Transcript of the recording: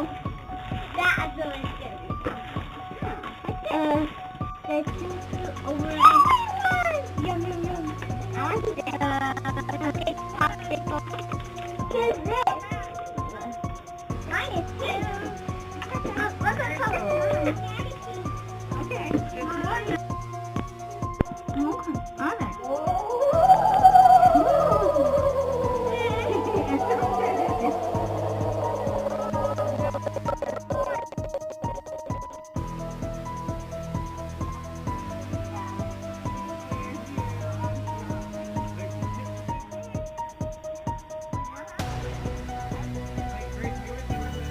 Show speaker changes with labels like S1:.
S1: Wow. That is really scary. There's two over there. Yum, yum, yum. I want this. Big pop. Here's this. Mine is two. Look at the color.